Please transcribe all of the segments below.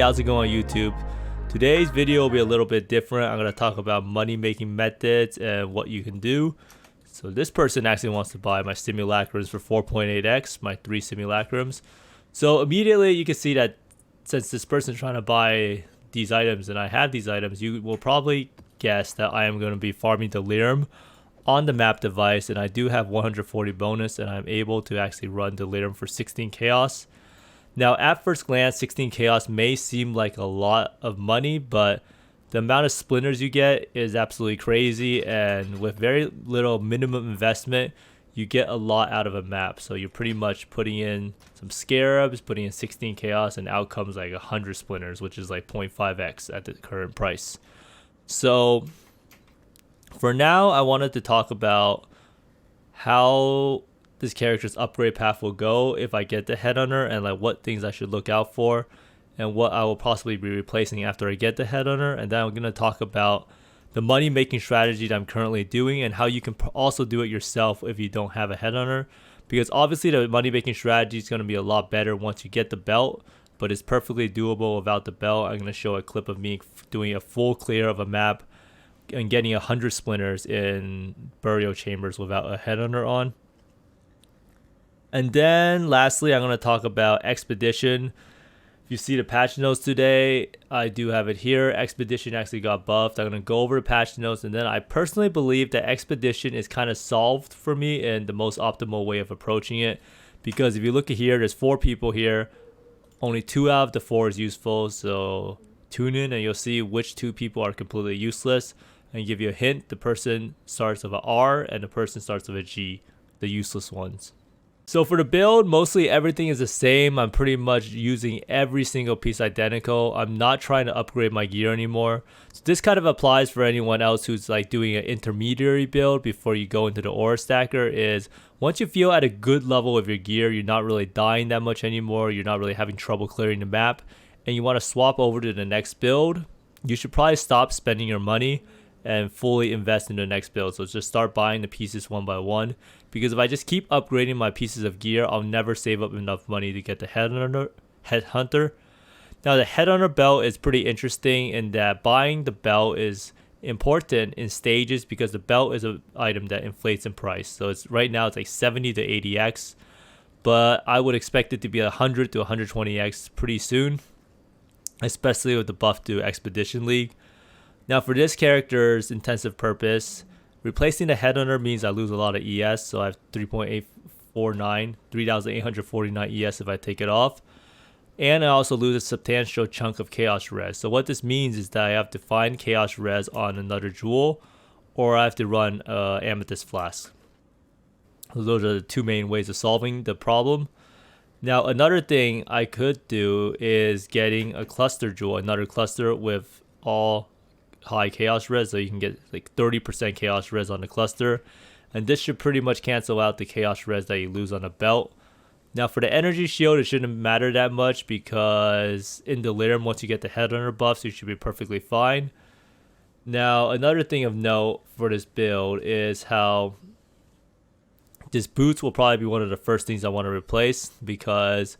how's it going YouTube? Today's video will be a little bit different. I'm going to talk about money making methods and what you can do. So this person actually wants to buy my simulacrums for 4.8x, my 3 simulacrums. So immediately you can see that since this person is trying to buy these items and I have these items, you will probably guess that I am going to be farming Delirium on the map device, and I do have 140 bonus and I'm able to actually run Delirium for 16 chaos. Now at first glance 16 chaos may seem like a lot of money, but the amount of splinters you get is absolutely crazy, and with very little minimum investment you get a lot out of a map. So you're pretty much putting in some scarabs, putting in 16 chaos, and out comes like 100 splinters, which is like 0.5x at the current price. So for now I wanted to talk about how this character's upgrade path will go if I get the headhunter, and like what things I should look out for and what I will possibly be replacing after I get the headhunter. And then I'm going to talk about the money making strategy that I'm currently doing and how you can also do it yourself if you don't have a headhunter, because obviously the money making strategy is going to be a lot better once you get the belt, but it's perfectly doable without the belt. I'm going to show a clip of me doing a full clear of a map and getting 100 splinters in burial chambers without a headhunter on. And then lastly, I'm going to talk about Expedition. If you see the patch notes today, I do have it here. Expedition actually got buffed. I'm going to go over the patch notes, and then I personally believe that Expedition is kind of solved for me in the most optimal way of approaching it. Because if you look at here, there's 4 people here. Only 2 out of the 4 is useful. So tune in and you'll see which 2 people are completely useless. And give you a hint, the person starts with an R and the person starts with a G, the useless ones. So for the build, mostly everything is the same. I'm pretty much using every single piece identical. I'm not trying to upgrade my gear anymore. So this kind of applies for anyone else who's like doing an intermediary build before you go into the ore stacker. Is once you feel at a good level with your gear, you're not really dying that much anymore, you're not really having trouble clearing the map, and you want to swap over to the next build, you should probably stop spending your money and fully invest in the next build. So just start buying the pieces one by one, because if I just keep upgrading my pieces of gear, I'll never save up enough money to get the headhunter. Now the headhunter belt is pretty interesting in that buying the belt is important in stages, because the belt is an item that inflates in price. So it's right now it's like 70 to 80x, but I would expect it to be 100 to 120x pretty soon, especially with the buff to Expedition League. Now for this character's intensive purpose, replacing the headhunter means I lose a lot of ES, so I have 3,849 ES if I take it off. And I also lose a substantial chunk of chaos res. So what this means is that I have to find chaos res on another jewel, or I have to run amethyst flask. So those are the 2 main ways of solving the problem. Now another thing I could do is getting a cluster jewel, another cluster with all high chaos res, so you can get like 30% chaos res on the cluster, and this should pretty much cancel out the chaos res that you lose on a belt. Now for the energy shield, it shouldn't matter that much, because in Delirium once you get the headhunter buffs you should be perfectly fine. Now another thing of note for this build is how this boots will probably be one of the first things I want to replace, because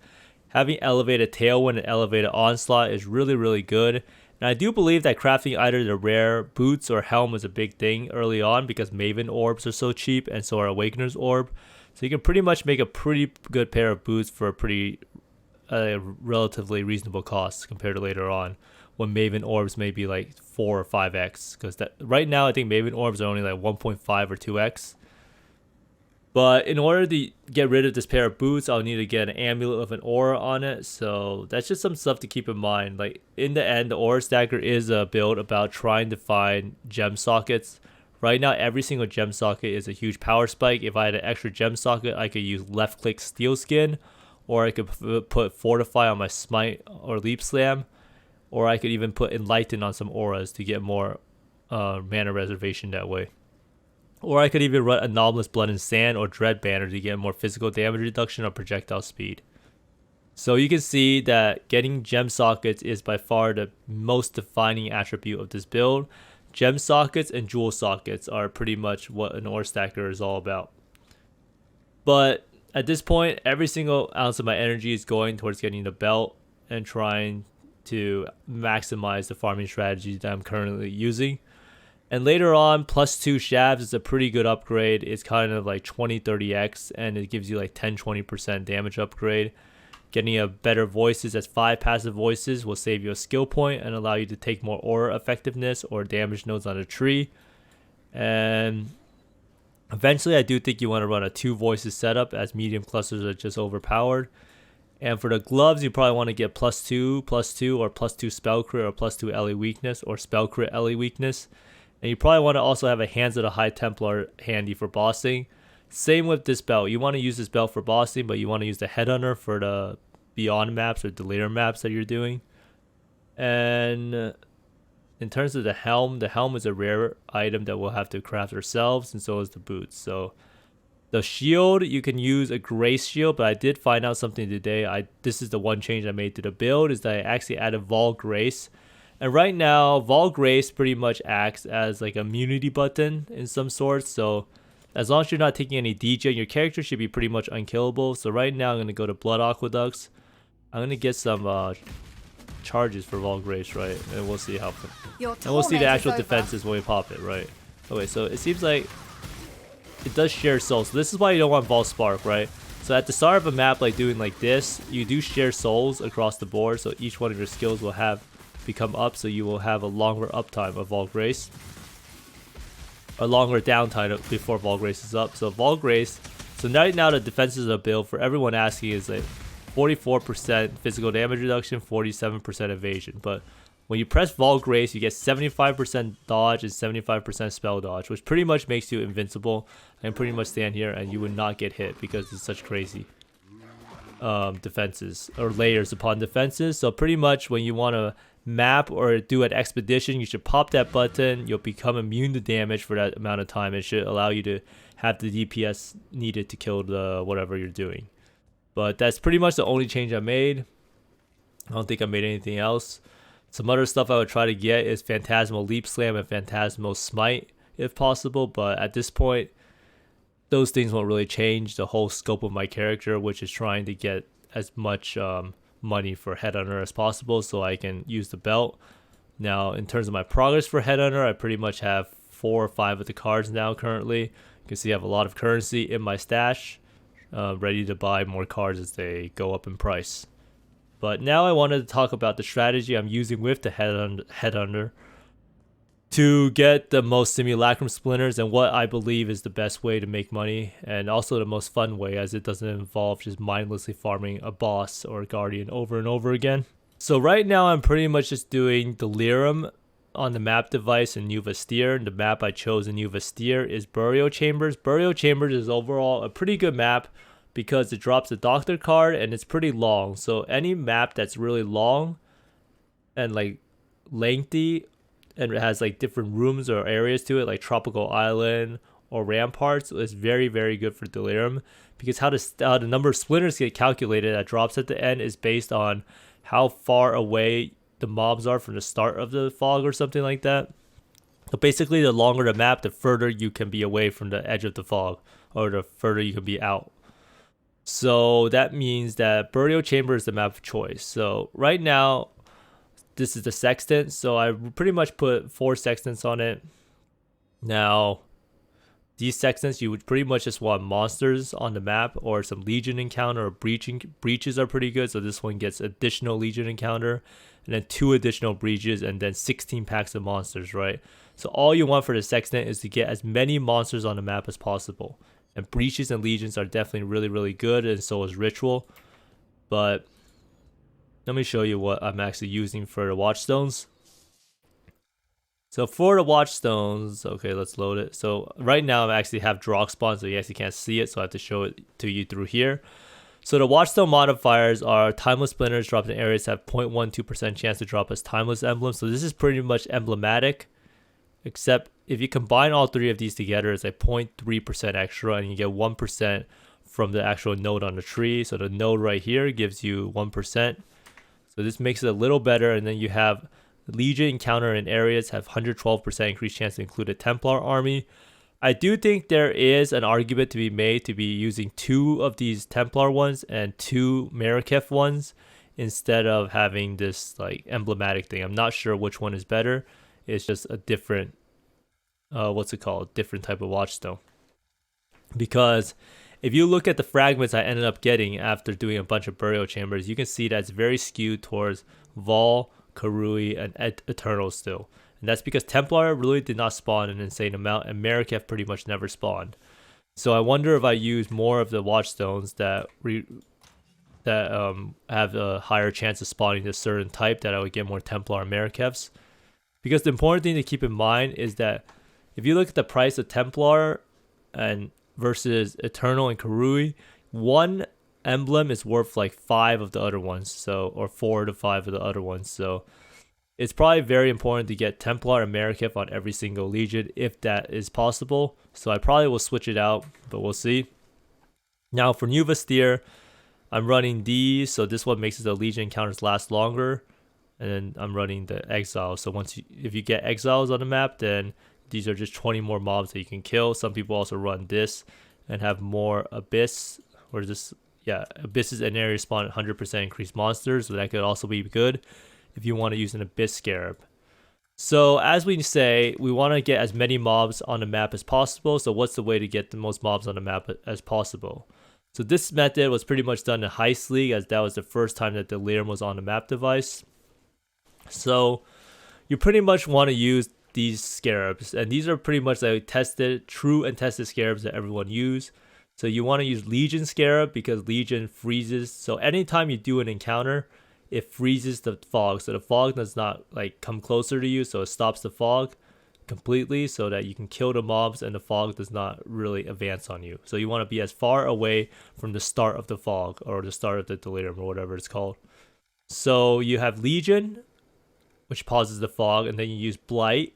having elevated tailwind and elevated onslaught is really good. And I do believe that crafting either the rare boots or helm is a big thing early on, because Maven orbs are so cheap and so are Awakener's orb. So you can pretty much make a pretty good pair of boots for a pretty relatively reasonable cost compared to later on, when Maven orbs may be like 4 or 5x. Because right now I think Maven orbs are only like 1.5 or 2x. But in order to get rid of this pair of boots, I'll need to get an amulet with an aura on it. So that's just some stuff to keep in mind. Like in the end, the aura stacker is a build about trying to find gem sockets. Right now, every single gem socket is a huge power spike. If I had an extra gem socket, I could use left click steel skin, or I could put fortify on my smite or leap slam, or I could even put enlighten on some auras to get more mana reservation that way. Or I could even run Anomalous Blood and Sand or Dread Banner to get more physical damage reduction or projectile speed. So you can see that getting gem sockets is by far the most defining attribute of this build. Gem sockets and jewel sockets are pretty much what an ore stacker is all about. But at this point, every single ounce of my energy is going towards getting the belt and trying to maximize the farming strategy that I'm currently using. And later on, +2 shabs is a pretty good upgrade. It's kind of like 20-30x, and it gives you like 10-20% damage upgrade. Getting a better voices as 5 passive voices will save you a skill point and allow you to take more aura effectiveness or damage nodes on a tree. And eventually I do think you want to run a 2 voices setup, as medium clusters are just overpowered. And for the gloves, you probably want to get +2, or +2 spell crit, or +2 LE weakness, or spell crit LE weakness. And you probably want to also have a Hands of the High Templar handy for bossing. Same with this belt. You want to use this belt for bossing, but you want to use the Headhunter for the Beyond maps or Delirium maps that you're doing. And in terms of the helm is a rare item that we'll have to craft ourselves, and so is the boots. So the shield, you can use a Grace shield, but I did find out something today. This is the one change I made to the build, is that I actually added Vol Grace. And right now, Vol Grace pretty much acts as like a immunity button in some sorts. So as long as you're not taking any DJ, your character should be pretty much unkillable. So right now, I'm going to go to Blood Aqueducts. I'm going to get some charges for Vol Grace, right? And we'll see how... And we'll see the actual defenses when we pop it, right? Okay, so it seems like it does share souls. So this is why you don't want Vol Spark, right? So at the start of a map like doing like this, you do share souls across the board. So each one of your skills will have become up, so you will have a longer uptime of Vol Grace, a longer downtime before Vol Grace is up. So Vol Grace, so right now the defenses of the build for everyone asking is like 44% physical damage reduction, 47% evasion. But when you press Vol Grace, you get 75% dodge and 75% spell dodge, which pretty much makes you invincible. I can pretty much stand here and you would not get hit because it's such crazy defenses or layers upon defenses. So pretty much when you want to map or do an expedition, you should pop that button. You'll become immune to damage for that amount of time. It should allow you to have the DPS needed to kill the whatever you're doing. But that's pretty much the only change I made. I don't think I made anything else. Some other stuff I would try to get is Phantasmal Leap Slam and Phantasmal Smite if possible, but at this point those things won't really change the whole scope of my character, which is trying to get as much money for Headhunter as possible so I can use the belt. Now in terms of my progress for Headhunter, I pretty much have 4 or 5 of the cards now currently. You can see I have a lot of currency in my stash, ready to buy more cards as they go up in price. But now I wanted to talk about the strategy I'm using with the Headhunter to get the most Simulacrum Splinters and what I believe is the best way to make money, and also the most fun way, as it doesn't involve just mindlessly farming a boss or a guardian over and over again. So right now I'm pretty much just doing Delirium on the map device in New Vestir. The map I chose in New Vestir is Burial Chambers. Burial Chambers is overall a pretty good map because it drops a doctor card and it's pretty long. So any map that's really long and like lengthy and it has like different rooms or areas to it, like Tropical Island or Ramparts, is very, very good for Delirium, because how the number of splinters get calculated that drops at the end is based on how far away the mobs are from the start of the fog or something like that. So basically, the longer the map, the further you can be away from the edge of the fog, or the further you can be out. So that means that Burial Chamber is the map of choice. So right now, this is the sextant, so I pretty much put 4 sextants on it. Now, these sextants, you would pretty much just want monsters on the map or some Legion encounter, or breaches are pretty good. So this one gets additional Legion encounter, and then 2 additional breaches, and then 16 packs of monsters, right? So all you want for the sextant is to get as many monsters on the map as possible. And breaches and legions are definitely really, really good, and so is ritual. But let me show you what I'm actually using for the watchstones. So for the watchstones, okay, let's load it. So right now I actually have Drock spawn, so you actually can't see it, so I have to show it to you through here. So the watchstone modifiers are Timeless Splinters dropped in areas have 0.12% chance to drop as Timeless Emblems. So this is pretty much emblematic, except if you combine all 3 of these together, it's like 0.3% extra, and you get 1% from the actual node on the tree. So the node right here gives you 1%. So this makes it a little better, and then you have Legion encounter in areas have 112% increased chance to include a Templar army. I do think there is an argument to be made to be using 2 of these Templar ones and 2 Marraketh ones instead of having this like emblematic thing. I'm not sure which one is better. It's just a different different type of watchstone. Because if you look at the fragments I ended up getting after doing a bunch of burial chambers, you can see that it's very skewed towards Vol, Karui, and Eternal still. And that's because Templar really did not spawn an insane amount, and Marikev pretty much never spawned. So I wonder if I use more of the watchstones that have a higher chance of spawning this certain type, that I would get more Templar and Marakevs. Because the important thing to keep in mind is that if you look at the price of Templar and versus Eternal and Karui, one emblem is worth like 5 of the other ones, so, or 4 to 5 of the other ones. So it's probably very important to get Templar and Marikev on every single Legion if that is possible. So I probably will switch it out, but we'll see. Now for New Vestir, I'm running these, so this one makes the Legion encounters last longer. And then I'm running the Exiles. So if you get Exiles on the map, then these are just 20 more mobs that you can kill. Some people also run this and have more Abyss, or just, yeah, Abysses and area spawn 100% increased monsters. So that could also be good if you want to use an Abyss Scarab. So as we say, we want to get as many mobs on the map as possible. So what's the way to get the most mobs on the map as possible? So this method was pretty much done in Heist League, as that was the first time that Delirium was on the map device. So you pretty much want to use these scarabs, and these are pretty much like true and tested scarabs that everyone use. So you want to use Legion Scarab because Legion freezes. So anytime you do an encounter, it freezes the fog. So the fog does not like come closer to you, so it stops the fog completely so that you can kill the mobs and the fog does not really advance on you. So you want to be as far away from the start of the fog or the start of the delirium or whatever it's called. So you have Legion, which pauses the fog, and then you use Blight.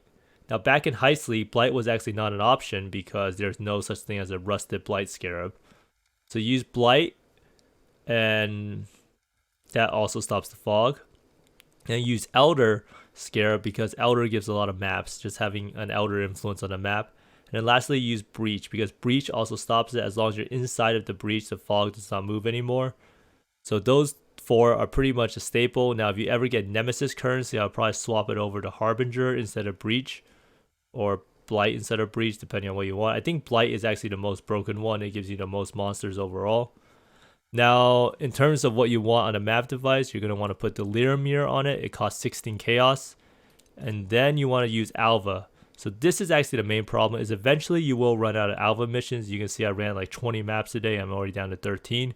Now back in Heist League, Blight was actually not an option because there's no such thing as a rusted Blight Scarab. So you use Blight, and that also stops the fog. And you use Elder Scarab because Elder gives a lot of maps, just having an Elder influence on a map. And then lastly, you use Breach because Breach also stops it. As long as you're inside of the Breach, the fog does not move anymore. So those 4 are pretty much a staple. Now if you ever get Nemesis currency, I'll probably swap it over to Harbinger instead of Breach, or Blight instead of Breach, depending on what you want. I think Blight is actually the most broken one. It gives you the most monsters overall. Now, in terms of what you want on a map device, you're going to want to put the Delirium Mirror on it. It costs 16 Chaos. And then you want to use Alva. So this is actually the main problem, is eventually you will run out of Alva missions. You can see I ran like 20 maps a day. I'm already down to 13.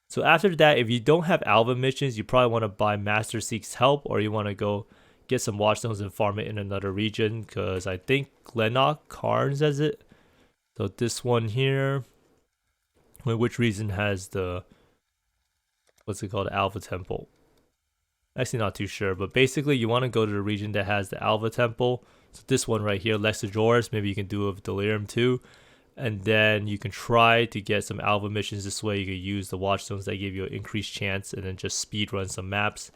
So after that, if you don't have Alva missions, you probably want to buy Master Seek's Help, or you want to go get some watchstones and farm it in another region, because I think Glennock Carnes has it. So this one here, which region has the, what's it called, Alva Temple? Actually not too sure, but basically you want to go to the region that has the Alva Temple. So this one right here, Lexajoris, maybe you can do it with Delirium too. And then you can try to get some Alva missions this way. You can use the watchstones that give you an increased chance, and then just speed run some maps.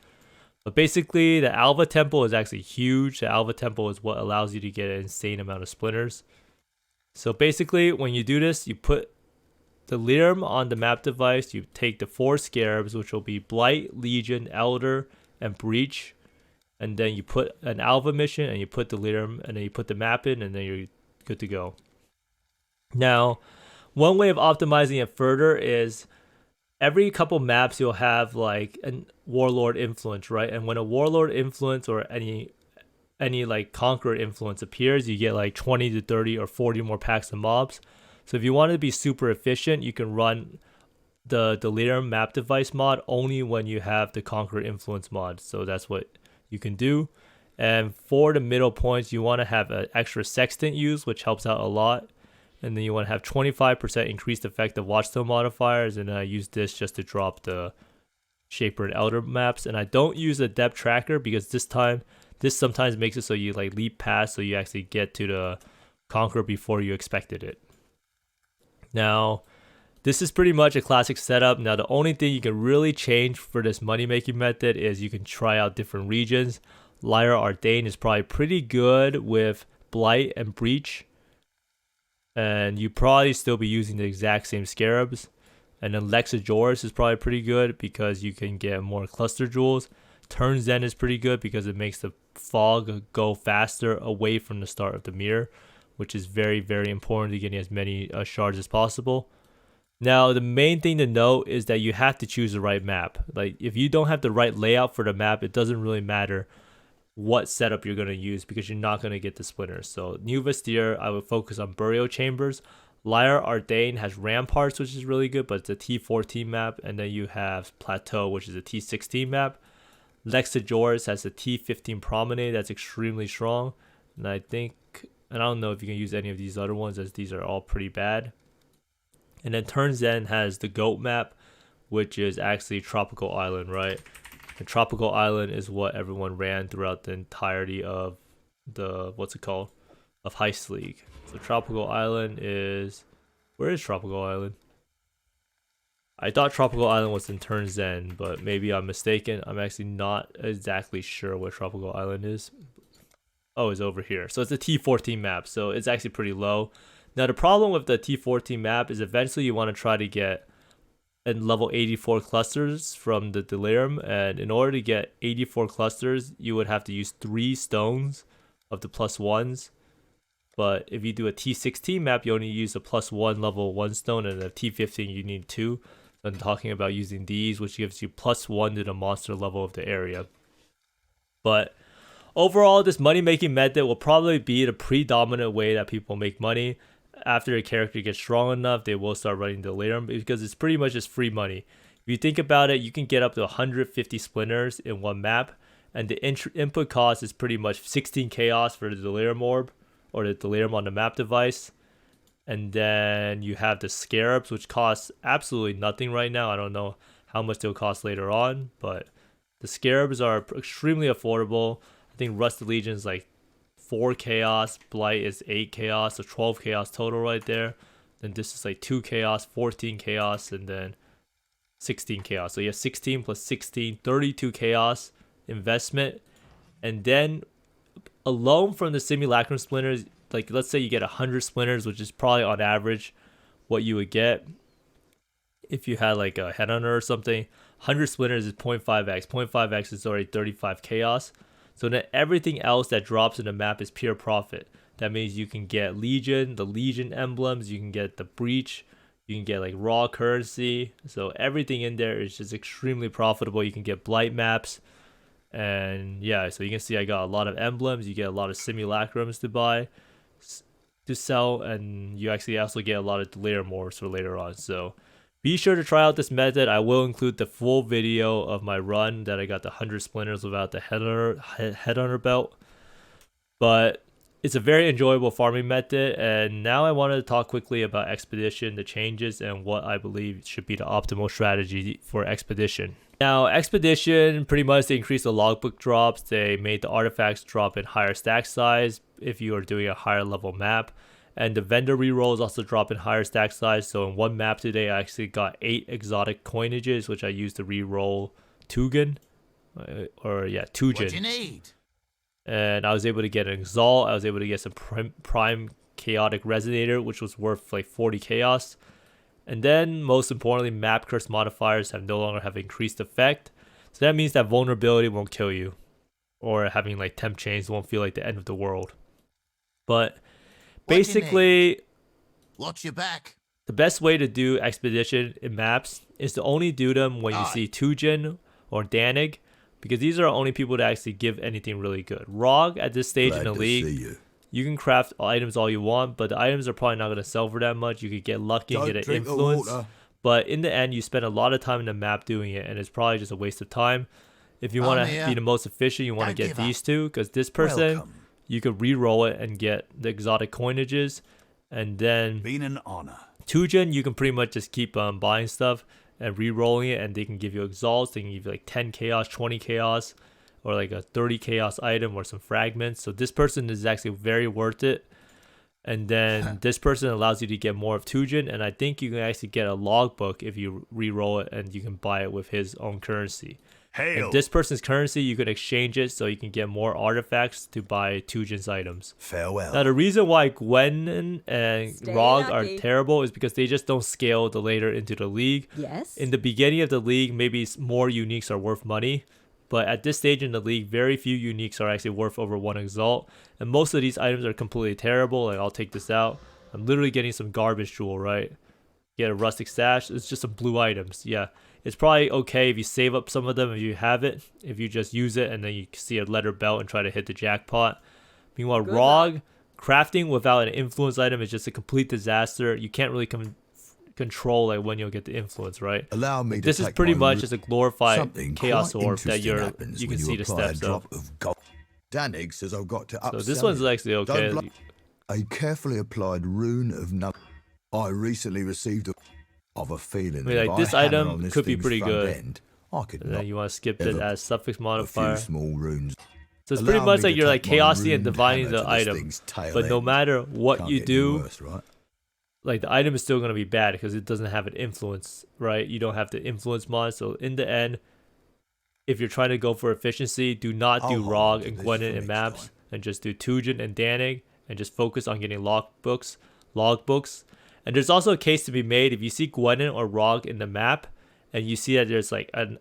But basically, the Alva Temple is actually huge. The Alva Temple is what allows you to get an insane amount of splinters. So basically, when you do this, you put Delirium on the map device. You take the 4 scarabs, which will be Blight, Legion, Elder, and Breach. And then you put an Alva mission, and you put Delirium, and then you put the map in, and then you're good to go. Now, one way of optimizing it further is every couple maps you'll have like a Warlord influence, right? And when a Warlord influence or any like Conqueror influence appears, you get like 20 to 30 or 40 more packs of mobs. So if you want to be super efficient, you can run the Delirium Map Device mod only when you have the Conqueror influence mod. So that's what you can do. And for the middle points, you want to have an extra Sextant used, which helps out a lot. And then you want to have 25% increased effect of Watchstone modifiers. And I use this just to drop the Shaper and Elder maps. And I don't use a depth tracker because this sometimes makes it so you like leap past, so you actually get to the Conqueror before you expected it. Now, this is pretty much a classic setup. Now, the only thing you can really change for this money-making method is you can try out different regions. Lyra Ardain is probably pretty good with Blight and Breach. And you probably still be using the exact same scarabs. And then Lexajoris is probably pretty good because you can get more cluster jewels. Turn Zen is pretty good because it makes the fog go faster away from the start of the mirror, which is very, very important to getting as many shards as possible. Now, the main thing to note is that you have to choose the right map. Like, if you don't have the right layout for the map, it doesn't really matter what setup you're going to use because you're not going to get the splinters. So, New Vestiaire, I would focus on Burial Chambers. Lyre Ardain has Ramparts, which is really good, but it's a T14 map. And then you have Plateau, which is a T16 map. Lexajoris has a T15 Promenade that's extremely strong. And I don't know if you can use any of these other ones as these are all pretty bad. And then Turn Zen has the GOAT map, which is actually Tropical Island, right? And Tropical Island is what everyone ran throughout the entirety of the, of Heist League. So Tropical Island is, where is Tropical Island? I thought Tropical Island was in Turn Zen, but maybe I'm mistaken. I'm actually not exactly sure where Tropical Island is. Oh, it's over here. So it's a T14 map, so it's actually pretty low. Now, the problem with the T14 map is eventually you want to try to get in level 84 clusters from the Delirium, and in order to get 84 clusters, you would have to use 3 stones of the +1s. But if you do a T16 map, you only use a +1 level 1 stone, and a T15 you need 2. So I'm talking about using these, which gives you +1 to the monster level of the area. But overall, this money-making method will probably be the predominant way that people make money. After a character gets strong enough, they will start running Delirium because it's pretty much just free money. If you think about it, you can get up to 150 splinters in one map, and the input cost is pretty much 16 chaos for the Delirium orb, or the Delirium on the map device. And then you have the Scarabs, which costs absolutely nothing right now. I don't know how much they'll cost later on, but the Scarabs are extremely affordable. I think Rusted Legion is like 4 chaos, Blight is 8 chaos, so 12 chaos total right there. Then this is like 2 chaos, 14 chaos, and then 16 chaos. So you have 16 plus 16, 32 chaos investment. And then alone from the Simulacrum Splinters, like let's say you get 100 Splinters, which is probably on average what you would get if you had like a Headhunter or something. 100 Splinters is 0.5x. 0.5x is already 35 chaos. So then everything else that drops in the map is pure profit. That means you can get Legion, the Legion emblems, you can get the Breach, you can get like raw currency. So everything in there is just extremely profitable. You can get Blight maps. And yeah, so you can see I got a lot of emblems. You get a lot of Simulacrums to buy, to sell, and you actually also get a lot of Delirium orbs for later on. So be sure to try out this method. I will include the full video of my run that I got the 100 splinters without the Headhunter belt. But it's a very enjoyable farming method. And now I wanted to talk quickly about Expedition, the changes, and what I believe should be the optimal strategy for Expedition. Now, Expedition, pretty much they increased the logbook drops. They made the artifacts drop in higher stack size if you are doing a higher level map. And the vendor rerolls also drop in higher stack size. So in one map today, I actually got 8 exotic coinages, which I used to reroll Tugin. Tugin. What do you need? And I was able to get an Exalt. I was able to get some Prime Chaotic Resonator, which was worth like 40 chaos. And then, most importantly, map curse modifiers no longer have increased effect. So that means that vulnerability won't kill you. Or having like temp chains won't feel like the end of the world. But basically, watch your back. The best way to do Expedition in maps is to only do them when you see Tujin or Danig, because these are the only people that actually give anything really good. Rog, at this stage in the league, you can craft items all you want, but the items are probably not going to sell for that much. You could get lucky and get an influence, but in the end, you spend a lot of time in the map doing it, and it's probably just a waste of time. If you want to be the most efficient, you want to get these two, because this person, you could re-roll it and get the exotic coinages, and then been an honor. Tujin, you can pretty much just keep buying stuff and re-rolling it, and they can give you exalts. They can give you like 10 chaos, 20 chaos, or like a 30 chaos item or some fragments. So this person is actually very worth it. And then this person allows you to get more of Tujin, and I think you can actually get a logbook if you re-roll it, and you can buy it with his own currency. Hail. And this person's currency, you can exchange it so you can get more artifacts to buy Tujin's items. Farewell. Now, the reason why Gwenin and Stay Rog are lucky. terrible is because they just don't scale the later into the league. Yes. In the beginning of the league, maybe more uniques are worth money. But at this stage in the league, very few uniques are actually worth over 1 exalt. And most of these items are completely terrible. Like, I'll take this out. I'm literally getting some garbage jewel, right? Get a rustic stash. It's just some blue items. Yeah. It's probably okay if you save up some of them if you have it. If you just use it and then you see a leather belt and try to hit the jackpot. Meanwhile, Good Rog, crafting without an influence item is just a complete disaster. You can't really control like when you'll get the influence, right? Allow me to This is take pretty my much just a glorified Something chaos quite orb that interesting happens you when can see the apply a steps drop of. gold. Danig says I've got to So this upsell one's it. actually okay. Don't A carefully applied rune of no. I recently received of a feeling I mean, that like, if this I hammer item on this could be thing's pretty front good. End, I could And knock then you want to skip it ever as suffix a modifier. few small runes. So it's pretty Allow much me like to you're like take my chaosing and runed divining hammer the to this item. thing's tail But no end. matter what Can't you get any do, worse, right? like the item is still going to be bad because it doesn't have an influence, right? You don't have the influence mod. So in the end, if you're trying to go for efficiency, do not I'll do hold Rog on to and this Gwenin for and next maps, time. and just do Tujin and Danig, and just focus on getting logbooks. And there's also a case to be made if you see Gwenin or Rog in the map, and you see that there's like an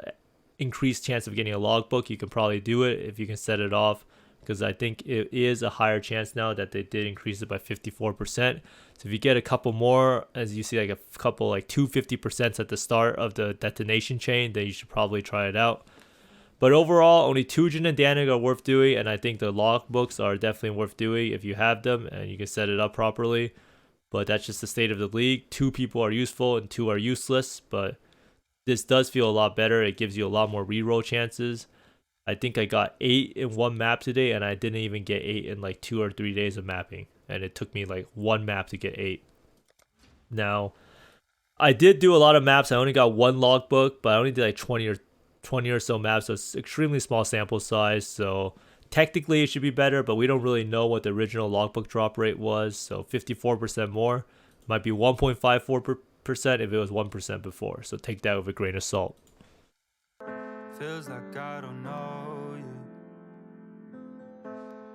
increased chance of getting a logbook, you can probably do it if you can set it off. Because I think it is a higher chance now that they did increase it by 54%. So if you get a couple more, as you see like a couple like 250% at the start of the detonation chain, then you should probably try it out. But overall, only Tujin and Danig are worth doing, and I think the logbooks are definitely worth doing if you have them and you can set it up properly. But that's just the state of the league. 2 people are useful and 2 are useless, but this does feel a lot better. It gives you a lot more reroll chances. I think I got 8 in 1 map today, and I didn't even get 8 in like 2 or 3 days of mapping. And it took me like 1 map to get 8. Now, I did do a lot of maps. I only got 1 logbook, but I only did like 20 or so maps. So it's extremely small sample size. So technically it should be better, but we don't really know what the original logbook drop rate was. So 54% more might be 1.54% if it was 1% before. So take that with a grain of salt. Feels like I don't know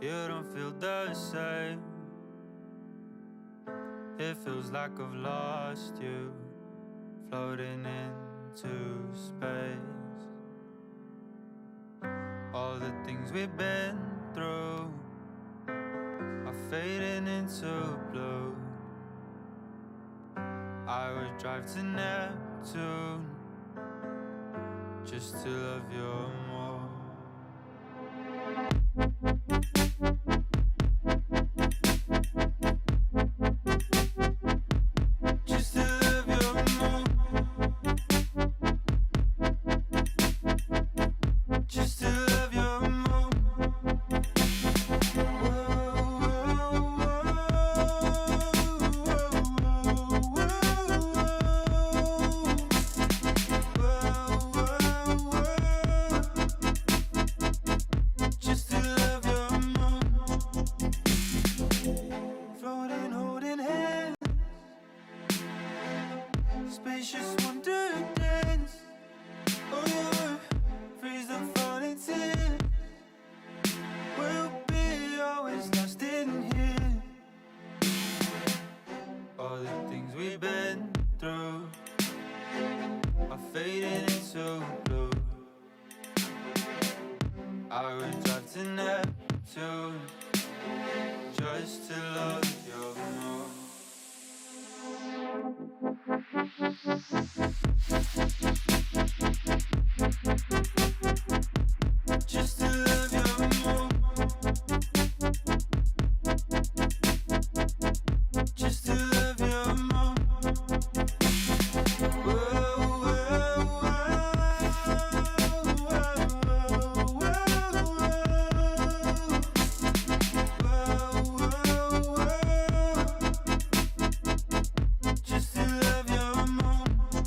you. You don't feel the same. It feels like I've lost you, floating into space. All the things we've been through are fading into blue. I would drive to Neptune just to love you more. Just to love you more. Just to love you more. Just to love you more. Floating, holding hands. Spacious wonder dance. Oh yeah, freeze the falling tears. We'll be always lost in here. All the things we've been through are fading into blue. I would drive to Neptune just to love you more. Just to love you more. Just to love you more. Whoa, whoa, whoa. Just to love you more.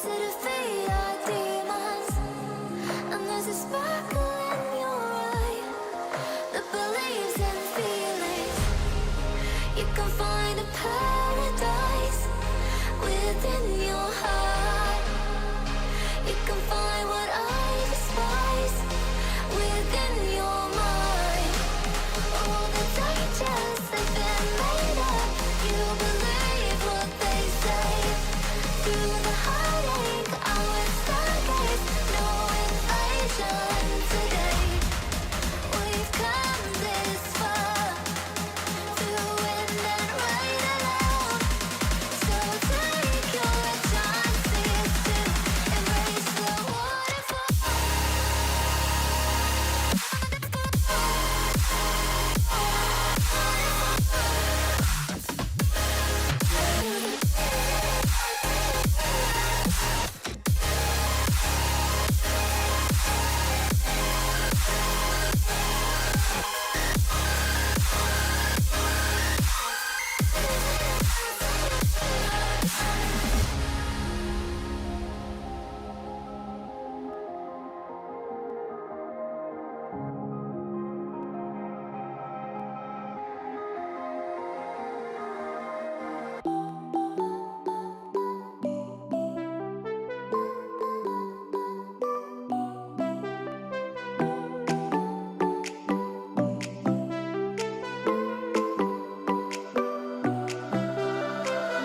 to defeat our demons, and there's a sparkle in your eye that believes in feelings. You can find a paradise within your heart. You can find what I despise within your mind. All the dangers have been made up. You believe what they say. Through the heartache, I would stargaze. No invasion today. We've come this far, through wind and rain alone. So take your chances to embrace the waterfall.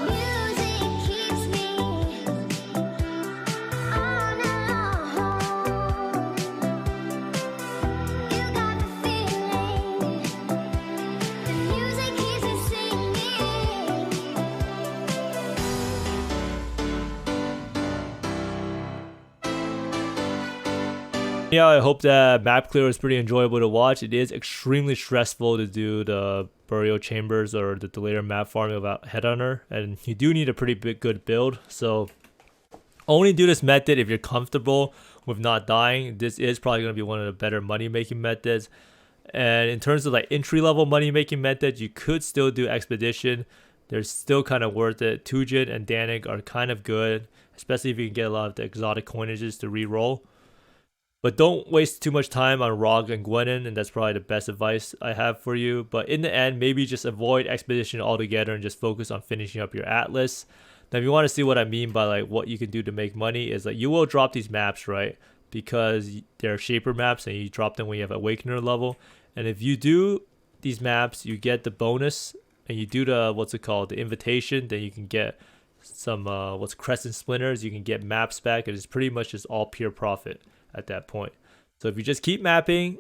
Music keeps me on and on. You got the feeling. The music keeps me singing. Yeah, I hope that map clear was pretty enjoyable to watch. It is extremely stressful to do the burial chambers or the Delirium map farming without Headhunter, and you do need a pretty good build. So only do this method if you're comfortable with not dying. This is probably going to be one of the better money making methods. And in terms of like entry level money making methods, you could still do Expedition. They're still kind of worth it. Tujin and Danik are kind of good, especially if you can get a lot of the exotic coinages to re-roll. But don't waste too much time on Rog and Gwenin, and that's probably the best advice I have for you. But in the end, maybe just avoid Expedition altogether and just focus on finishing up your Atlas. Now, if you want to see what I mean by like what you can do to make money, is like you will drop these maps, right? Because they're Shaper maps and you drop them when you have Awakener level. And if you do these maps, you get the bonus, and you do the, what's it called, the invitation, then you can get some, Crescent Splinters, you can get maps back, and it's pretty much just all pure profit at that point. So if you just keep mapping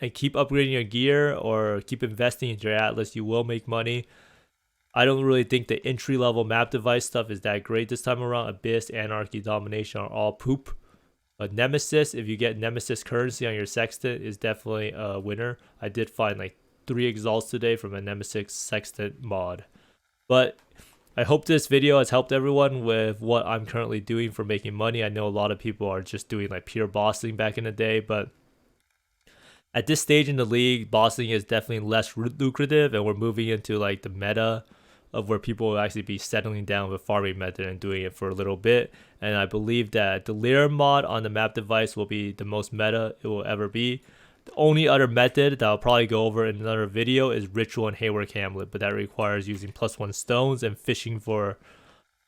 and keep upgrading your gear or keep investing into your Atlas, you will make money. I don't really think the entry level map device stuff is that great this time around. Abyss, Anarchy, Domination are all poop. But Nemesis, if you get Nemesis currency on your Sextant, is definitely a winner. I did find like 3 exalts today from a Nemesis Sextant mod. But I hope this video has helped everyone with what I'm currently doing for making money. I know a lot of people are just doing like pure bossing back in the day, but at this stage in the league, bossing is definitely less lucrative, and we're moving into like the meta of where people will actually be settling down with farming method and doing it for a little bit. And I believe that the Delirium mod on the map device will be the most meta it will ever be. The only other method that I'll probably go over in another video is Ritual and Haywork Hamlet, but that requires using +1 stones and fishing for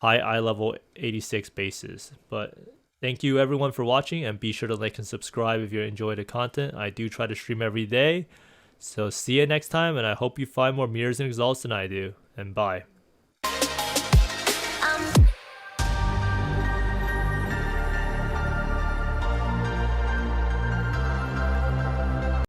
high eye level 86 bases. But thank you everyone for watching, and be sure to like and subscribe if you enjoy the content. I do try to stream every day. So see you next time, and I hope you find more mirrors and exalts than I do. And bye.